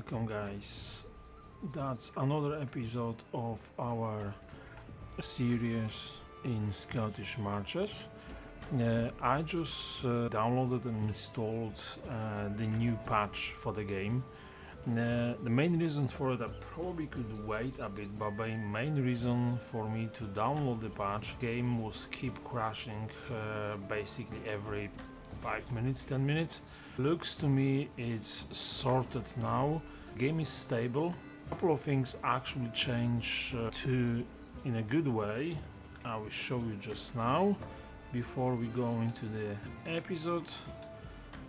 Welcome guys, that's another episode of our series in Scottish Marches. I just downloaded and installed the new patch for the game. The main reason for it, I probably could wait a bit, but the main reason for me to download the patch, game was keep crashing basically every 5 minutes, 10 minutes. Looks to me it's sorted now. Game is stable. A couple of things actually change to in a good way. I will show you just now before we go into the episode.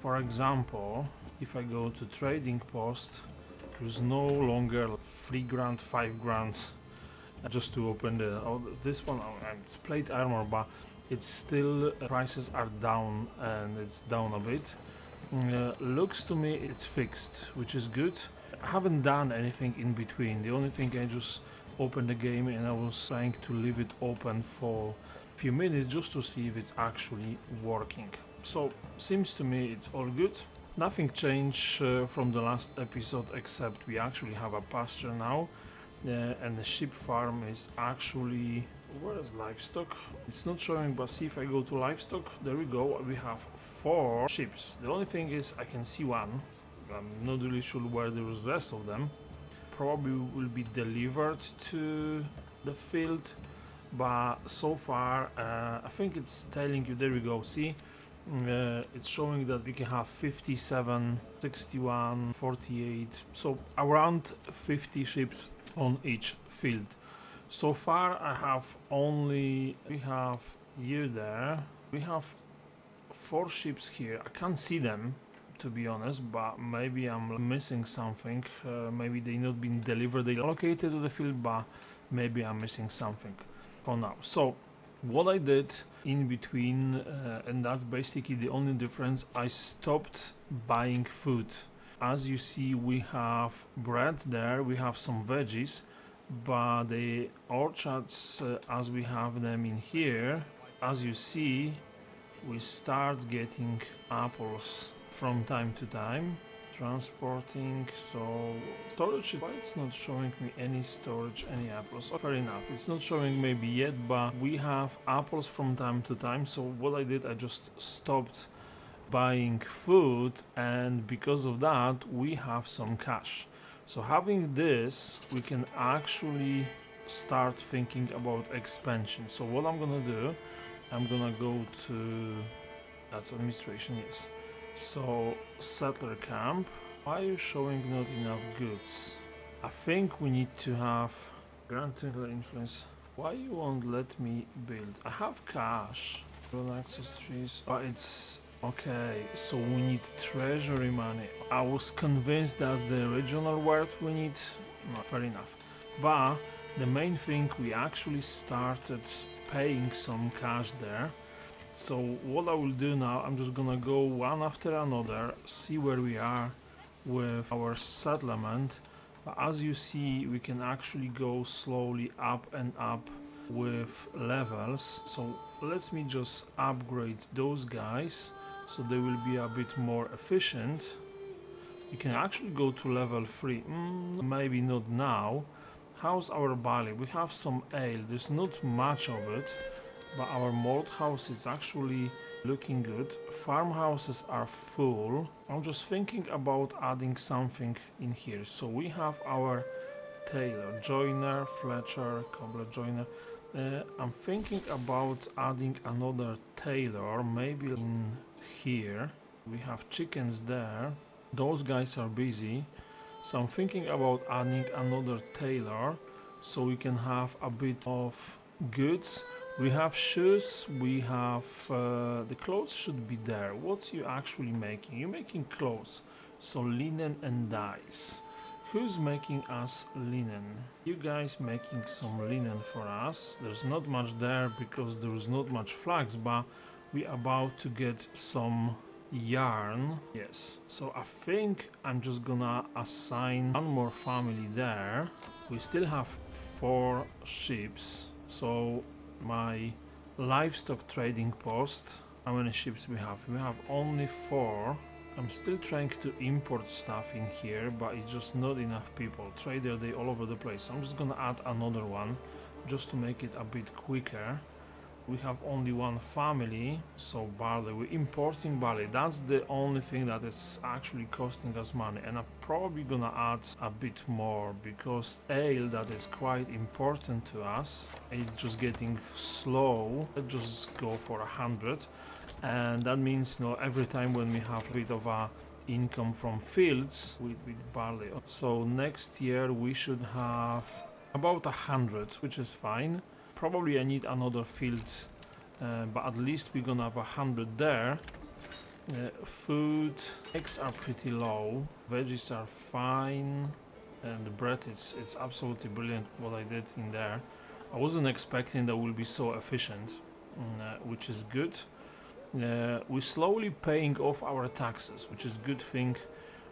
For example, if I go to trading post, there's no longer 3 grand, 5 grand just to open this one. It's plate armor, but it's still prices are down and it's down a bit. Looks to me it's fixed, which is good. I haven't done anything in between. The only thing, I just opened the game and I was trying to leave it open for a few minutes just to see if it's actually working. So seems to me it's all good. Nothing changed from the last episode, except we actually have a pasture now, and the sheep farm is actually, where is livestock? It's not showing, but see if I go to livestock, there we go, we have 4 sheep. The only thing is I can see one. I'm not really sure where there is the rest of them. Probably will be delivered to the field, but so far I think it's telling you, there we go, see, it's showing that we can have 57, 61, 48, so around 50 sheep on each field. So far I have only, we have you there, we have 4 sheep here. I can't see them, to be honest, but maybe I'm missing something. Maybe they not been delivered, they allocated to the field, but maybe I'm missing something for now. So what I did in between, and that's basically the only difference, I stopped buying food. As you see, we have bread there, we have some veggies, but the orchards as we have them in here, as you see, we start getting apples from time to time. Transporting, so storage, why it's not showing me any storage, any apples? Oh, fair enough, it's not showing maybe yet, but we have apples from time to time. So what I did, I just stopped buying food, and because of that we have some cash. So having this, we can actually start thinking about expansion. So what I'm gonna do, I'm gonna go to, that's administration, yes. So settler camp, why are you showing not enough goods? I think we need to have grand influence. Why you won't let me build? I have cash, access trees, but it's okay. So we need treasury money. I was convinced that's the original word we need. No, fair enough, but the main thing, we actually started paying some cash there. So what I will do now, I'm just gonna go one after another, see where we are with our settlement. But as you see, we can actually go slowly up and up with levels. So let me just upgrade those guys so they will be a bit more efficient. You can actually go to level 3, maybe not now. How's our barley? We have some ale, there's not much of it, but our malt house is actually looking good. Farmhouses are full. I'm just thinking about adding something in here. So we have our tailor, joiner, fletcher, cobbler, joiner. I'm thinking about adding another tailor, maybe in here. We have chickens there. Those guys are busy. So I'm thinking about adding another tailor so we can have a bit of goods. We have shoes, we have the clothes should be there. What you actually making? You're making clothes, so linen and dyes. Who's making us linen? You guys making some linen for us. There's not much there because there's not much flax, but we about to get some yarn. Yes, so I think I'm just gonna assign one more family there. We still have 4 sheep, so my livestock trading post, how many sheep we have? We have only 4. I'm still trying to import stuff in here, but it's just not enough people. Trader, they all over the place. So I'm just gonna add another one just to make it a bit quicker. We have only one family, so barley. We're importing barley. That's the only thing that is actually costing us money, and I'm probably gonna add a bit more because ale, that is quite important to us, it's just getting slow. Let's just go for 100, and that means, you know, every time when we have a bit of a income from fields with barley. So next year we should have about 100, which is fine. Probably I need another field, but at least we're gonna have 100 there. Food, eggs are pretty low, veggies are fine, and the bread, it's absolutely brilliant what I did in there. I wasn't expecting that will be so efficient, which is good. We're slowly paying off our taxes, which is good thing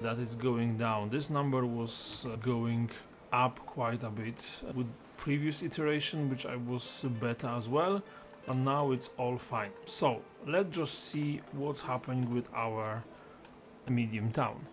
that it's going down. This number was going up quite a bit with previous iteration, which I was better as well, and now it's all fine. So let's just see what's happening with our medium town.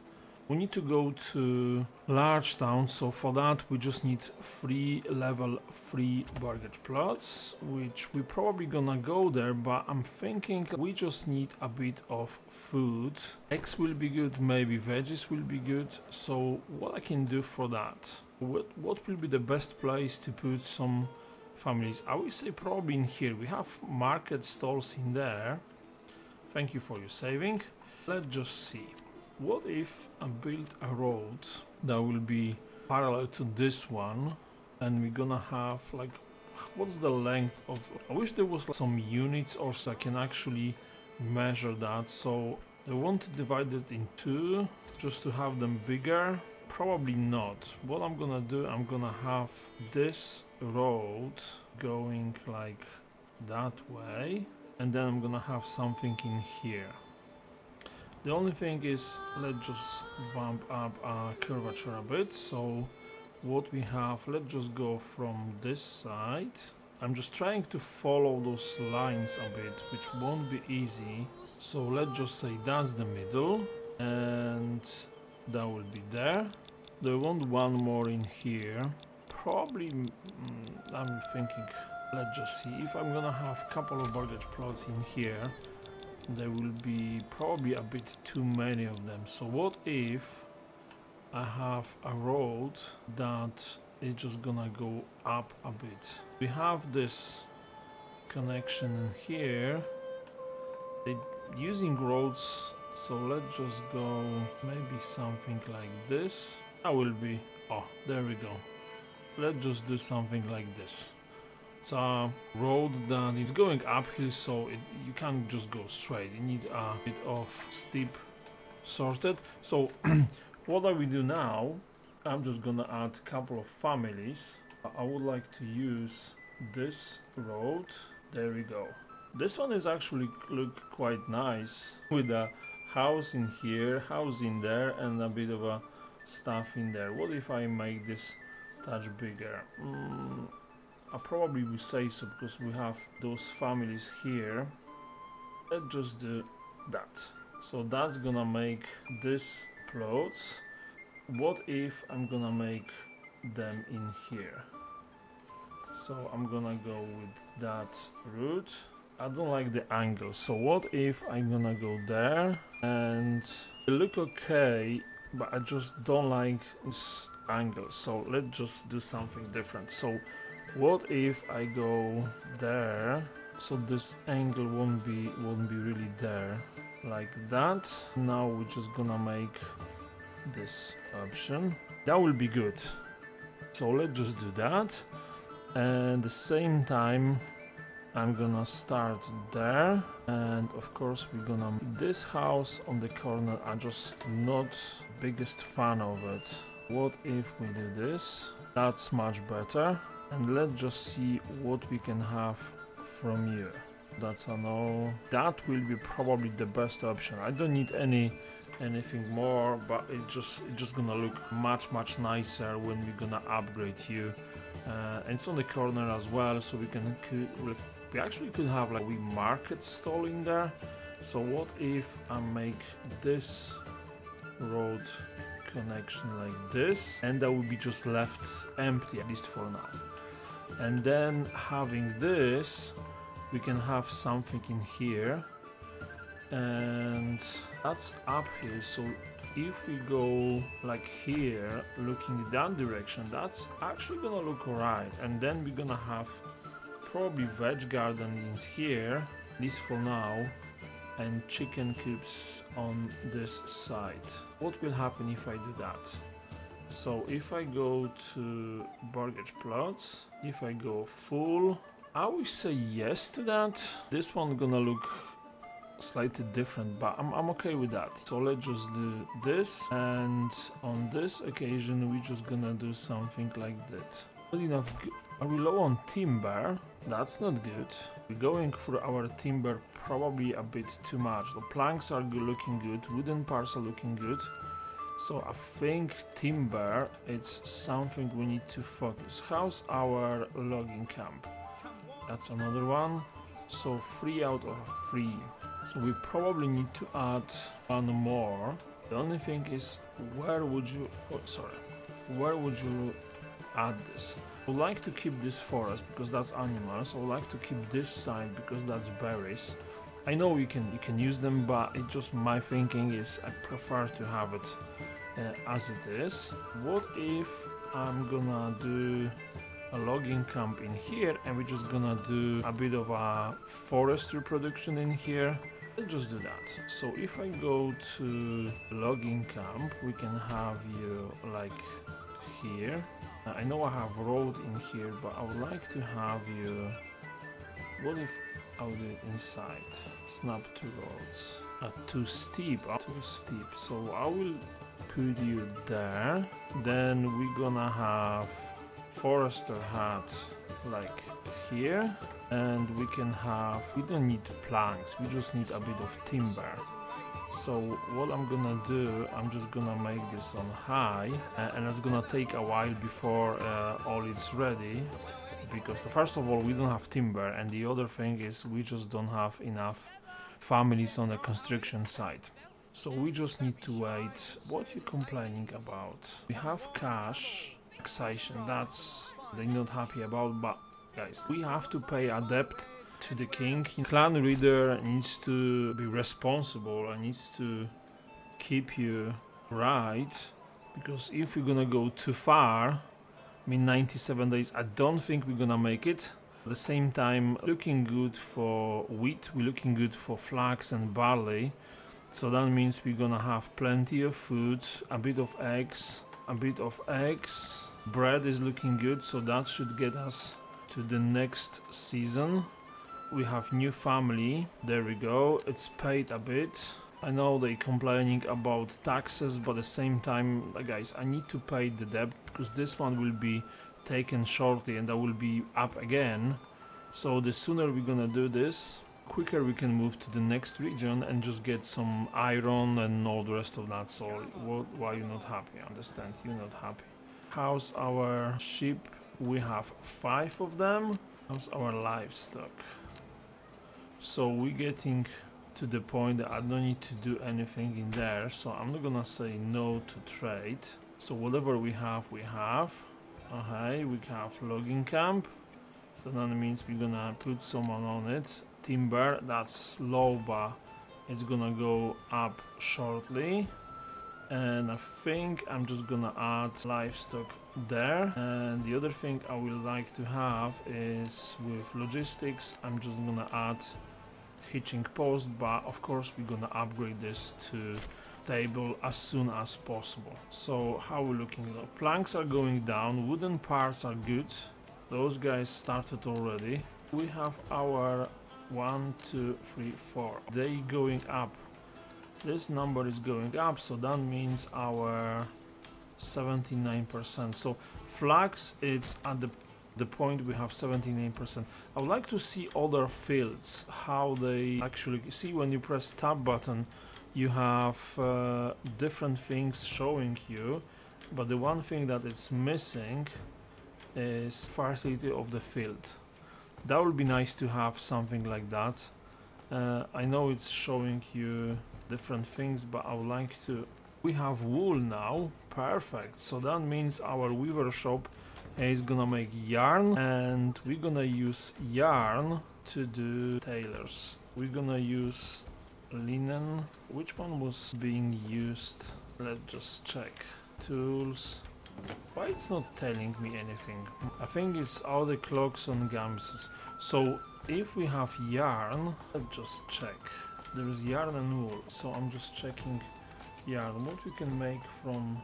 We need to go to large town, so for that we just need 3 level 3 mortgage plots, which we probably gonna go there, but I'm thinking we just need a bit of food. Eggs will be good, maybe veggies will be good. So what I can do for that, what will be the best place to put some families? I would say probably in here. We have market stalls in there. Thank you for your saving. Let's just see. What if I build a road that will be parallel to this one, and we're gonna have like, what's the length of, I wish there was like some units or so I can actually measure that. So I want to divide it in 2 just to have them bigger. Probably not. What I'm gonna do, I'm gonna have this road going like that way, and then I'm gonna have something in here. The only thing is, let's just bump up our curvature a bit. So what we have, let's just go from this side. I'm just trying to follow those lines a bit, which won't be easy. So let's just say that's the middle, and that will be there. Do I want one more in here? Probably, I'm thinking, let's just see. If I'm gonna have a couple of mortgage plots in here, there will be probably a bit too many of them. So what if I have a road that is just gonna go up a bit? We have this connection in here. They're using roads, so let's just go maybe something like this. That will be, oh, there we go. Let's just do something like this. It's a road that is going uphill, so you can't just go straight. You need a bit of steep sorted. So what I will do now, I'm just gonna add a couple of families. I would like to use this road. There we go. This one is actually look quite nice with a house in here, house in there, and a bit of a stuff in there. What if I make this touch bigger? I probably will say so because we have those families here. Let's just do that. So that's gonna make this plots. What if I'm gonna make them in here? So I'm gonna go with that route. I don't like the angle. So what if I'm gonna go there and they look okay, but I just don't like this angle. So let's just do something different. So what if I go there, so this angle won't be really there, like that. Now we're just gonna make this option. That will be good. So let's just do that, and the same time I'm gonna start there, and of course we're gonna this house on the corner. I'm just not biggest fan of it. What if we do this? That's much better. And let's just see what we can have from here. That's a no. That will be probably the best option. I don't need anything more, but it's just gonna look much nicer when we're gonna upgrade you. And it's on the corner as well, so we actually could have like a wee market stall in there. So what if I make this road connection like this, and that will be just left empty, at least for now. And then having this, we can have something in here, and that's uphill. So if we go like here, looking that direction, that's actually gonna look alright. And then we're gonna have probably veg gardens here, at least for now, and chicken coops on this side. What will happen if I do that? So if I go to mortgage plots, if I go full, I will say yes to that. This one gonna look slightly different, but I'm okay with that. So let's just do this, and on this occasion we're just gonna do something like that. Not enough. Are we low on timber? That's not good. We're going for our timber probably a bit too much. The planks are looking good, wooden parts are looking good. So I think timber, it's something we need to focus. How's our logging camp? That's another one. So 3 out of 3. So we probably need to add one more. The only thing is, where would you add this? I would like to keep this forest because that's animals. I would like to keep this side because that's berries. I know you can use them, but it's just my thinking is I prefer to have it as it is. What if I'm gonna do a logging camp in here, and we're just gonna do a bit of a forestry production in here? Let's just do that. So if I go to logging camp, we can have you like here. I know I have road in here, but I would like to have you. What if I would do it inside? Snap 2 roads. Too steep. Too steep. So I will put you there. Then we're gonna have forester hat like here, and we can have. We don't need planks. We just need a bit of timber. So what I'm gonna do, I'm just gonna make this on high, and it's gonna take a while before all it's ready, because first of all we don't have timber, and the other thing is we just don't have enough families on the construction site. So we just need to wait. What are you complaining about? We have cash taxation, that's they're not happy about, but guys, we have to pay a debt to the king. Clan leader needs to be responsible and needs to keep you right, because if we're gonna go too far, I mean 97 days, I don't think we're gonna make it. At the same time, looking good for wheat, we're looking good for flax and barley, so that means we're gonna have plenty of food, a bit of eggs. Bread is looking good, so that should get us to the next season. We have new family, there we go, it's paid a bit. I know they're complaining about taxes, but at the same time, guys, I need to pay the debt because this one will be taken shortly and that will be up again. So the sooner we're gonna do this, quicker we can move to the next region and just get some iron and all the rest of that. So why you're not happy? I understand you're not happy. How's our sheep? We have 5 of them. How's our livestock? So we're getting to the point that I don't need to do anything in there, so I'm not gonna say no to trade. So whatever we have, we have. Okay, we have logging camp, so that means we're gonna put someone on it. Timber, that's low, but it's gonna go up shortly. And I think I'm just gonna add livestock there. And the other thing I would like to have is with logistics, I'm just gonna add hitching post, but of course we're gonna upgrade this to stable as soon as possible. So how we're looking now? Planks are going down, wooden parts are good, those guys started already. We have our 1, 2, 3, 4, they going up. This number is going up, so that means our 79%. So flax, it's at the point we have 79%. I would like to see other fields, how they actually see. When you press tab button, you have different things showing you, but the one thing that it's missing is fertility of the field. That would be nice to have something like that. I know it's showing you different things, but I would like to... We have wool now, perfect. So that means our weaver shop is gonna make yarn, and we're gonna use yarn to do tailors. We're gonna use linen. Which one was being used? Let's just check. Tools. Why it's not telling me anything? I think it's all the cloaks and gums. So if we have yarn, let's just check. There is yarn and wool, so I'm just checking yarn. What we can make from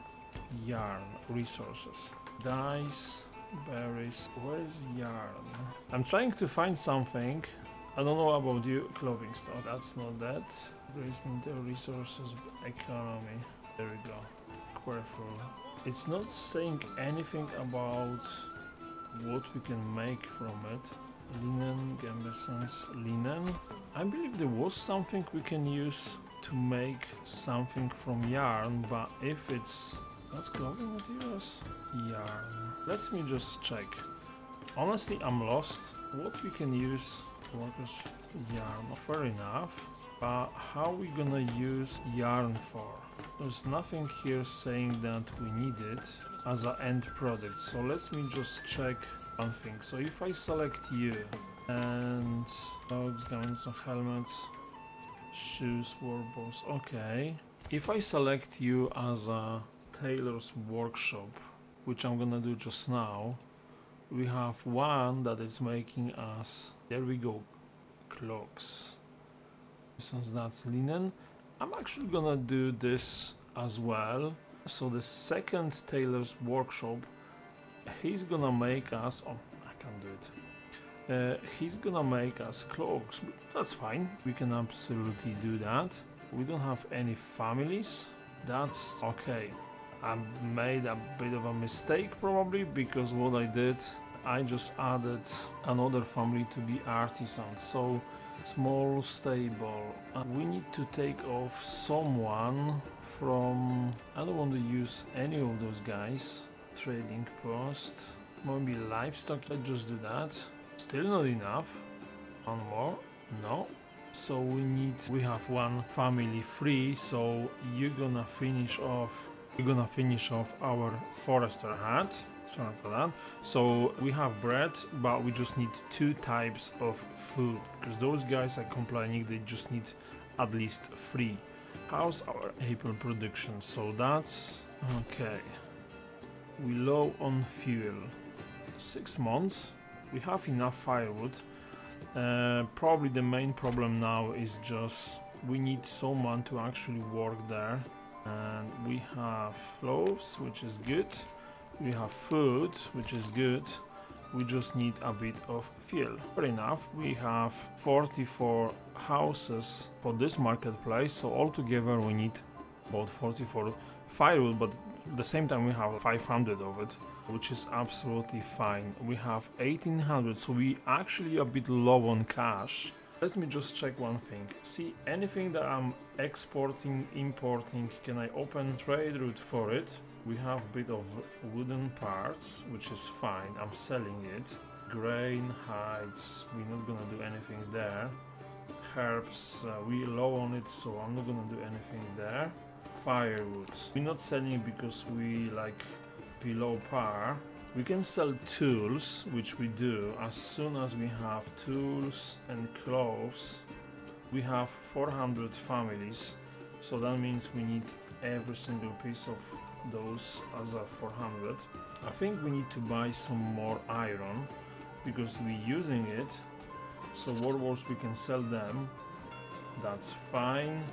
yarn resources? Dyes, berries. Where is yarn? I'm trying to find something. I don't know about you. Clothing store. That's not that. Basement resources, economy. There we go. Careful. It's not saying anything about what we can make from it. Linen, gambescence, linen. I believe there was something we can use to make something from yarn, but if it's... What's clothing materials? Yarn. Let me just check. Honestly, I'm lost. What we can use? Workers, yarn. Fair enough. But how are we gonna use yarn for? There's nothing here saying that we need it as an end product. So let me just check one thing. So if I select you and dogs, garments, helmets, shoes, warbows, okay. If I select you as a tailor's workshop, which I'm gonna do just now, we have one that is making us, there we go, cloaks. Since that's linen, I'm actually gonna do this as well. So the second tailor's workshop, he's gonna make us, oh, I can't do it. He's gonna make us cloaks. That's fine, we can absolutely do that. We don't have any families. That's okay. I made a bit of a mistake probably, because what I did, I just added another family to be artisans. So small stable. We need to take off someone from... I don't want to use any of those guys. Trading post. Maybe livestock. Let's just do that. Still not enough. One more. No. So we have one family free. So you're gonna finish off our forester hat. Sorry for that. So we have bread, but we just need 2 types of food, because those guys are complaining they just need at least 3. How's our apple production? So that's okay. We low on fuel. 6 months. We have enough firewood. Probably the main problem now is just we need someone to actually work there, and we have clothes, which is good. We have food, which is good. We just need a bit of fuel. Fair enough, we have 44 houses for this marketplace, so altogether we need about 44 firewood, but at the same time we have 500 of it, which is absolutely fine. We have 1800, so we actually a bit low on cash. Let me just check one thing. See, anything that I'm exporting, importing, can I open trade route for it? We have a bit of wooden parts, which is fine. I'm selling it. Grain, hides, we're not gonna do anything there. Herbs, we're low on it, so I'm not gonna do anything there. Firewood, we're not selling because we like below par. We can sell tools, which we do. As soon as we have tools and clothes, we have 400 families, so that means we need every single piece of those as a 400. I think we need to buy some more iron because we're using it. So warlords, we can sell them. That's fine.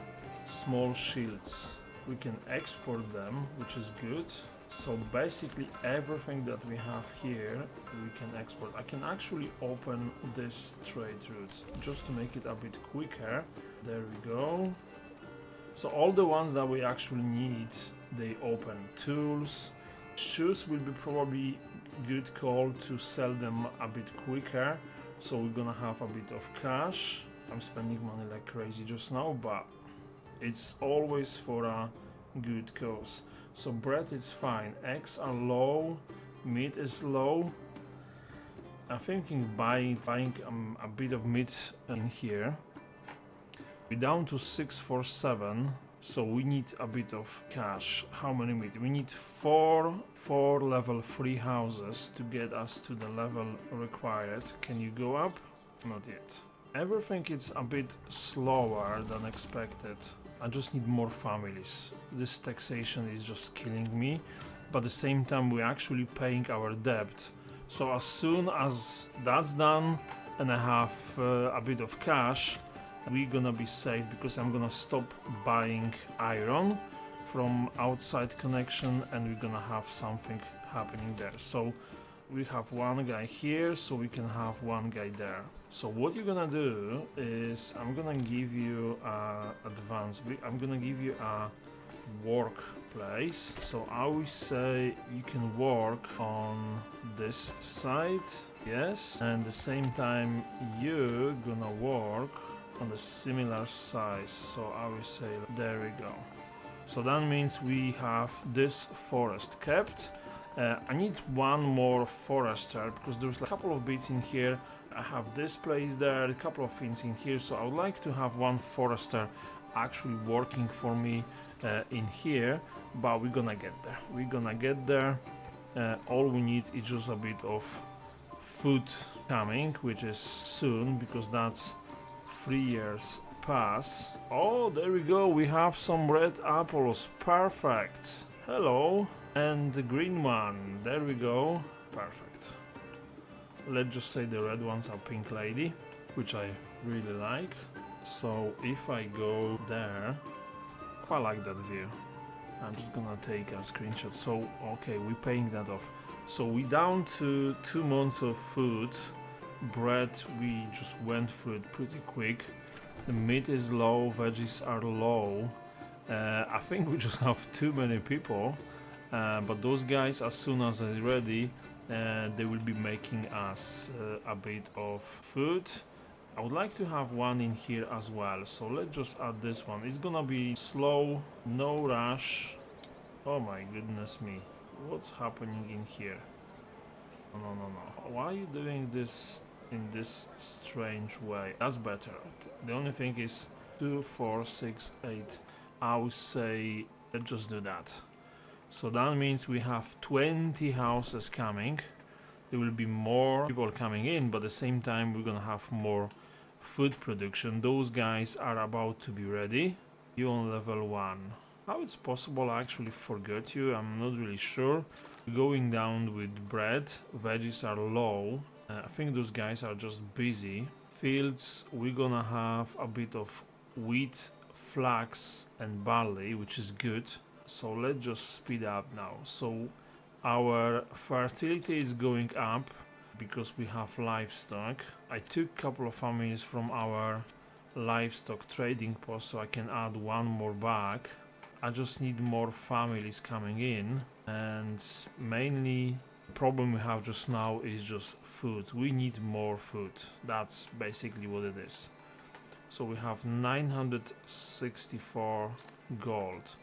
Small shields, we can export them, which is good. So basically everything that we have here we can export. I can actually open this trade route just to make it a bit quicker. There we go. So all the ones that we actually need, they open. Tools, shoes will be probably good call to sell them a bit quicker, so we're gonna have a bit of cash. I'm spending money like crazy just now, but it's always for a good cause. So bread is fine, eggs are low, meat is low. I'm thinking buying a bit of meat in here. We're down to 647, so we need a bit of cash. How many we need? We need four level 3 houses to get us to the level required. Can you go up? Not yet. Everything is a bit slower than expected. I just need more families. This taxation is just killing me, but at the same time we're actually paying our debt. So as soon as that's done and I have a bit of cash, we're gonna be safe, because I'm gonna stop buying iron from outside connection and we're gonna have something happening there. So we have one guy here, so we can have one guy there. So what you're gonna do is I'm gonna give you I'm gonna give you a workplace. So I will say you can work on this side, yes, and at the same time you're gonna work on the similar size. So I will say there we go. So that means we have this forest kept. I need one more forester, because there's a couple of bits in here. I have this place there, a couple of things in here, so I would like to have one forester actually working for me in here, but we're gonna get there. We're gonna get there. All we need is just a bit of food coming, which is soon, because that's 3 years pass. Oh, there we go, we have some red apples. Perfect. Hello. And the green one, there we go. Perfect. Let's just say the red ones are pink lady, which I really like. So if I go there, quite like that view. I'm just gonna take a screenshot. So okay, we're paying that off. So we down to 2 months of food. Bread, we just went through it pretty quick. The meat is low, veggies are low. I think we just have too many people. But those guys, as soon as they're ready, they will be making us a bit of food. I would like to have one in here as well, so let's just add this one. It's gonna be slow, no rush. Oh my goodness me, what's happening in here? No. Why are you doing this in this strange way? That's better. The only thing is 2, 4, 6, 8. I would say let's just do that. So that means we have 20 houses coming. There will be more people coming in, but at the same time we're gonna have more food production. Those guys are about to be ready. You on level 1. How it's possible I actually forgot you, I'm not really sure. Going down with bread, veggies are low. I think those guys are just busy. Fields, we're gonna have a bit of wheat, flax and barley, which is good. So let's just speed up now. So our fertility is going up because we have livestock. I took a couple of families from our livestock trading post, so I can add one more back. I just need more families coming in, and mainly the problem we have just now is just food. We need more food. That's basically what it is. So we have 964 gold.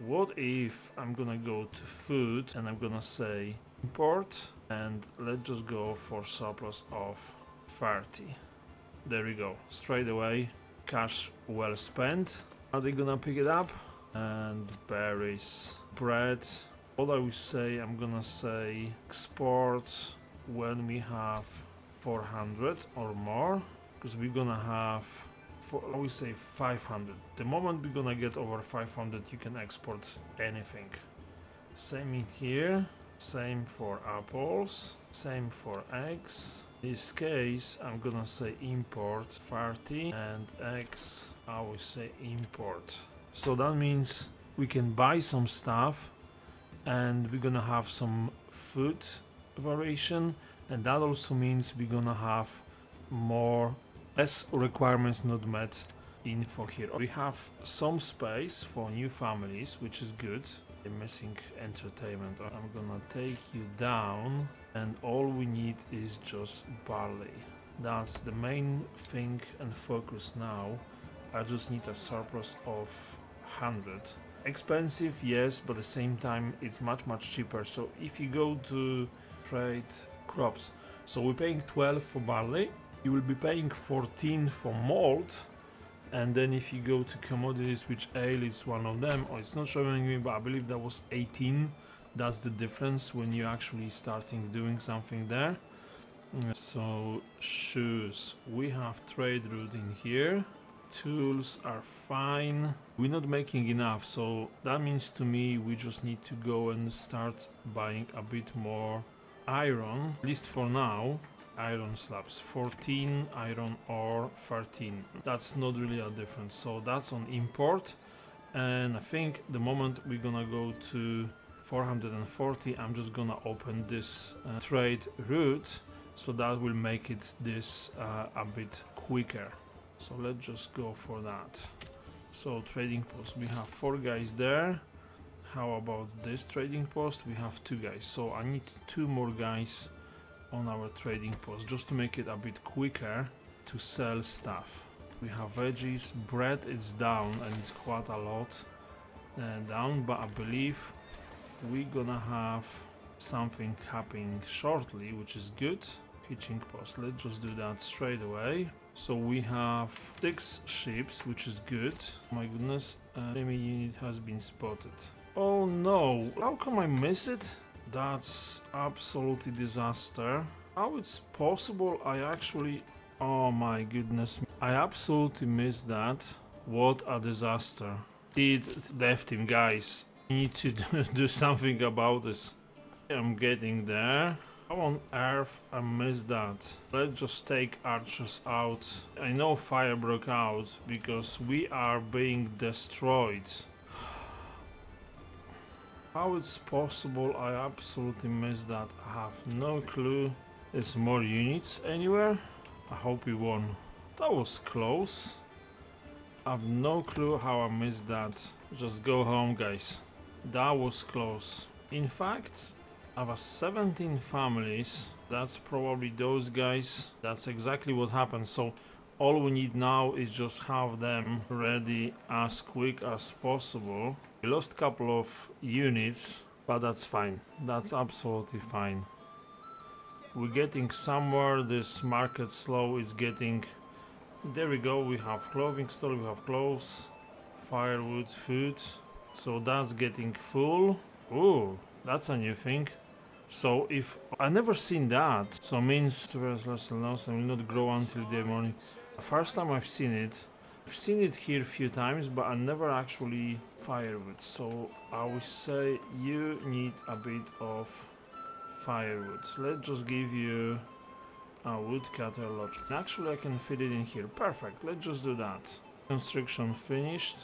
What if I'm gonna go to food and I'm gonna say import, and let's just go for surplus of 30. There we go, straight away, cash well spent. Are they gonna pick it up? And berries, bread. What I will say, I'm gonna say export when we have 400 or more, because we're gonna have, I will say 500. The moment we're gonna get over 500, you can export anything. Same in here, same for apples, same for eggs. In this case, I'm gonna say import 30, and eggs, I will say import. So that means we can buy some stuff, and we're gonna have some food variation, and that also means we're gonna have less requirements not met info here. We have some space for new families, which is good. I'm missing entertainment. I'm gonna take you down, and all we need is just barley. That's the main thing and focus now. I just need a surplus of 100. Expensive, yes, but at the same time it's much cheaper. So if you go to trade crops, so we're paying 12 for barley, you will be paying 14 for malt, And then if you go to commodities, which ale is one of them, or it's not showing me, but I believe that was 18. That's the difference when you're actually starting doing something there. So shoes, we have trade route in here. Tools are fine. We're not making enough, so that means to me we just need to go and start buying a bit more iron, at least for now. Iron slabs 14, iron ore 13. That's not really a difference, so that's on import. And I think the moment we're gonna go to 440, I'm just gonna open this trade route, so that will make it this a bit quicker. So let's just go for that. So trading post, we have 4 guys there. How about this trading post? We have 2 guys, so I need 2 more guys on our trading post just to make it a bit quicker to sell stuff. We have veggies, bread is down, and it's quite a lot down, but I believe we're gonna have something happening shortly, which is good. Hitching post, let's just do that straight away. So we have 6 ships, which is good. My goodness, enemy unit has been spotted. Oh no, how come I miss it? That's absolutely disaster. How it's possible I actually... Oh my goodness, I absolutely missed that. What a disaster. It left him, guys. I need to do something about this. I'm getting there. How on earth I missed that? Let's just take archers out. I know fire broke out because we are being destroyed. How it's possible I absolutely missed that? I have no clue. There's more units anywhere? I hope we won. That was close. I have no clue how I missed that. Just go home, guys. That was close. In fact, I have 17 families. That's probably those guys. That's exactly what happened. So all we need now is just have them ready as quick as possible. We lost a couple of units, but that's fine. That's absolutely fine. We're getting somewhere. This market slow is getting... There we go. We have clothing store, we have clothes, firewood, food. So that's getting full. Ooh, that's a new thing. So if... I never seen that. So means loss and will not grow until the morning. First time I've seen it. I've seen it here a few times, but I never actually firewood. So I would say you need a bit of firewood. Let's just give you a woodcutter lodge. Actually, I can fit it in here. Perfect. Let's just do that. Construction finished.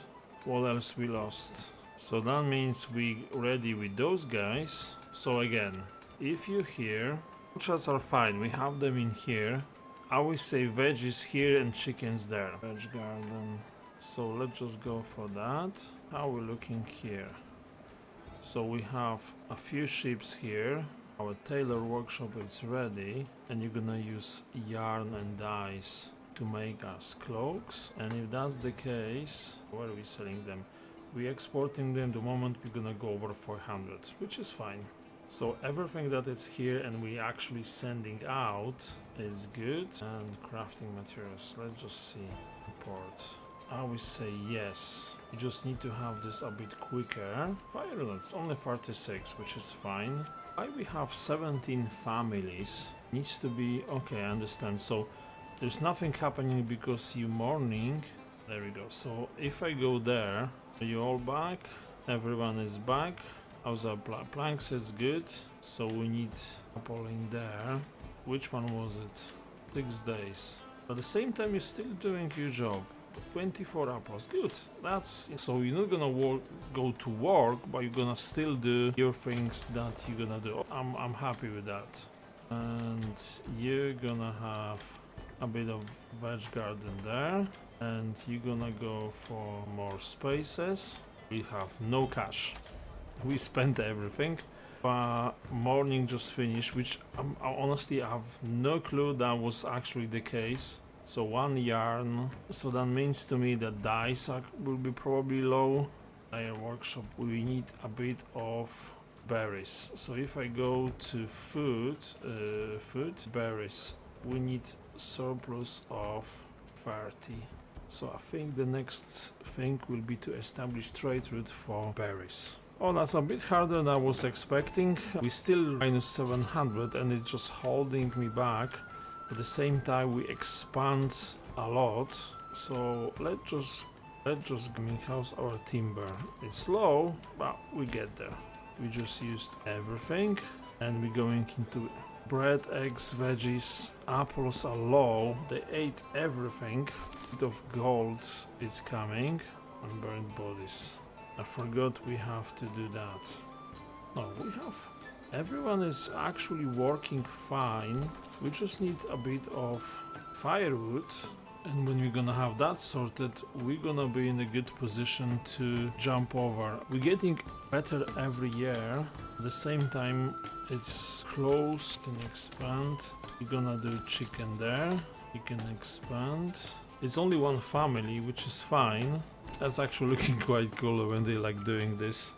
What else we lost? So that means we ready with those guys. So again, if you here, orchards are fine. We have them in here. I will say veggies here and chickens there. Veg garden. So let's just go for that. How are we looking here? So we have a few sheep here. Our tailor workshop is ready, and you're gonna use yarn and dyes to make us cloaks. And if that's the case, where are we selling them? We're exporting them the moment we're gonna go over 400, which is fine. So everything that is here and we actually sending out is good. And crafting materials, let's just see. Import. I will say yes. You just need to have this a bit quicker. Firelets, only 46, which is fine. Why we have 17 families? Needs to be... Okay, I understand. So there's nothing happening because you mourning. There we go. So if I go there, are you all back? Everyone is back. How's our planks? Is good. So we need a couple in there. Which one was it? 6 days. At the same time, you're still doing your job. 24 apples. Good. That's so you're not gonna go to work, but you're gonna still do your things that you're gonna do. I'm happy with that. And you're gonna have a bit of veg garden there, and you're gonna go for more spaces. We have no cash. We spent everything. Morning just finished, which honestly I have no clue that was actually the case. So 1 yarn, so that means to me that dyes will be probably low. Our workshop, we need a bit of berries. So if I go to food, berries, we need surplus of 30. So I think the next thing will be to establish trade route for berries. Oh, that's a bit harder than I was expecting. We still minus 700 and it's just holding me back. At the same time we expand a lot. So let's just house our timber. It's slow, but we get there. We just used everything and we're going into bread, eggs, veggies, apples are low. They ate everything. A bit of gold is coming. Unburned bodies. I forgot we have to do that. No, we have. Everyone is actually working fine. We just need a bit of firewood. And when we're gonna have that sorted, we're gonna be in a good position to jump over. We're getting better every year. At the same time, it's close. You can expand. We're gonna do chicken there. You can expand. It's only one family, which is fine. That's actually looking quite cool when they like doing this.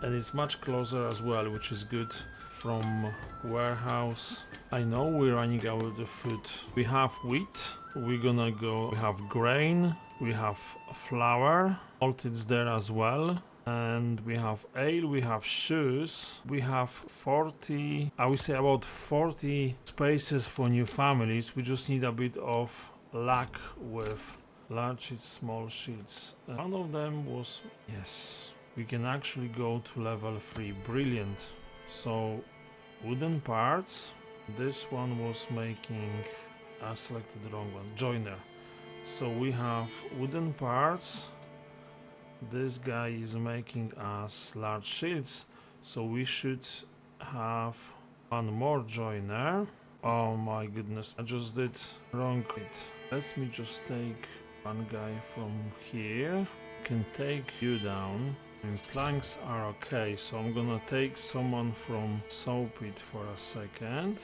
And it's much closer as well, which is good from warehouse. I know we're running out of food. We have wheat. We're gonna go. We have grain. We have flour. Malt is there as well. And we have ale, we have shoes, we have 40, I would say about 40 spaces for new families. We just need a bit of luck with large sheets, small sheets. One of them was, yes, we can actually go to level 3, brilliant. So wooden parts, this one was making, I selected the wrong one, joiner. So we have wooden parts. This guy is making us large shields, so we should have one more joiner. Oh my goodness, I just did wrong bit. Let me just take one guy from here. Can take you down. And planks are okay, so I'm gonna take someone from saw pit for a second.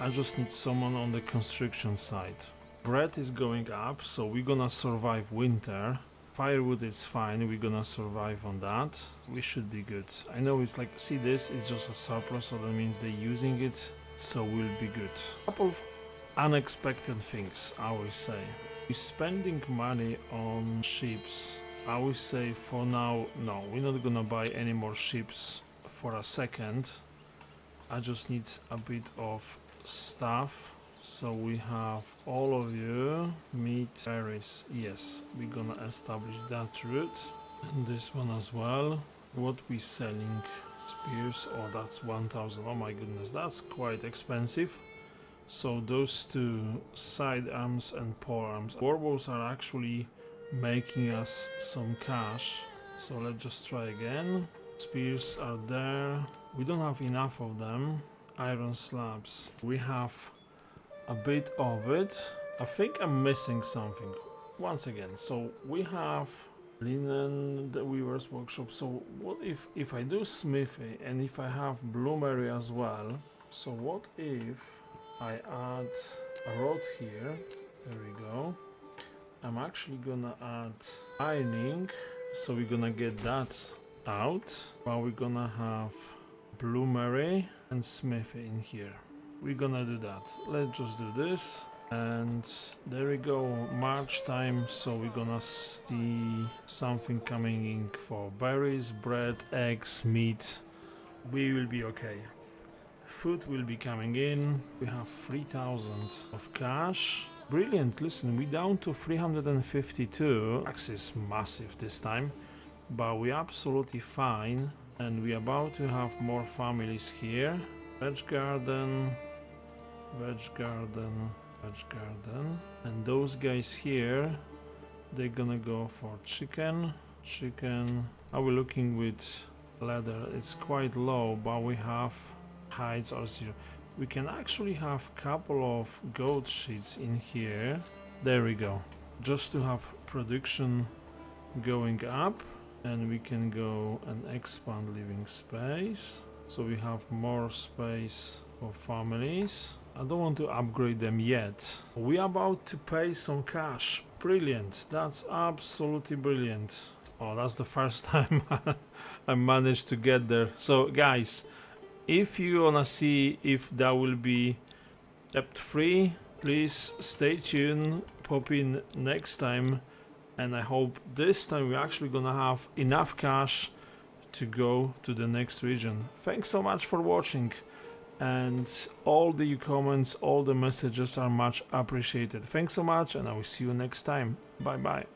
I just need someone on the construction site. Bread is going up, so we're gonna survive winter. Firewood is fine, we're gonna survive on that. We should be good. I know it's like, see this, it's just a surplus, so that means they're using it, so we'll be good. Couple of unexpected things, I will say. We're spending money on ships. I will say for now, no, we're not gonna buy any more ships for a second. I just need a bit of stuff. So we have all of you, meat, berries, yes, we're gonna establish that route. And this one as well. What we selling? Spears, oh that's 1000, oh my goodness, that's quite expensive. So those two side arms and pole arms. Warbows are actually making us some cash. So let's just try again. Spears are there. We don't have enough of them. Iron slabs. We have a bit of it. I think I'm missing something once again. So we have linen, the weaver's workshop. So what if I do smithy and if I have bloomery as well? So what if I add a rod here? There we go. I'm actually gonna add ironing, so we're gonna get that out, but we're gonna have bloomery and smithy in here. We're gonna do that. Let's just do this, and there we go. March time, so we're gonna see something coming in for berries, bread, eggs, meat. We will be okay. Food will be coming in. We have 3000 of cash. Brilliant. Listen, we're down to 352. Tax is massive this time, but we're absolutely fine, and we're about to have more families here. Veg garden, veg garden, veg garden, and those guys here, they're gonna go for chicken. Are we looking with leather? It's quite low, but we have hides or zero. We can actually have a couple of goat sheets in here. There we go. Just to have production going up, and we can go and expand living space. So we have more space for families. I don't want to upgrade them yet. We are about to pay some cash. Brilliant. That's absolutely brilliant. Oh, that's the first time I managed to get there. So guys, if you wanna see if that will be debt free, please stay tuned. Pop in next time and I hope this time we're actually gonna have enough cash to go to the next region. Thanks so much for watching, and all the comments, all the messages are much appreciated. Thanks so much, and I will see you next time. Bye bye.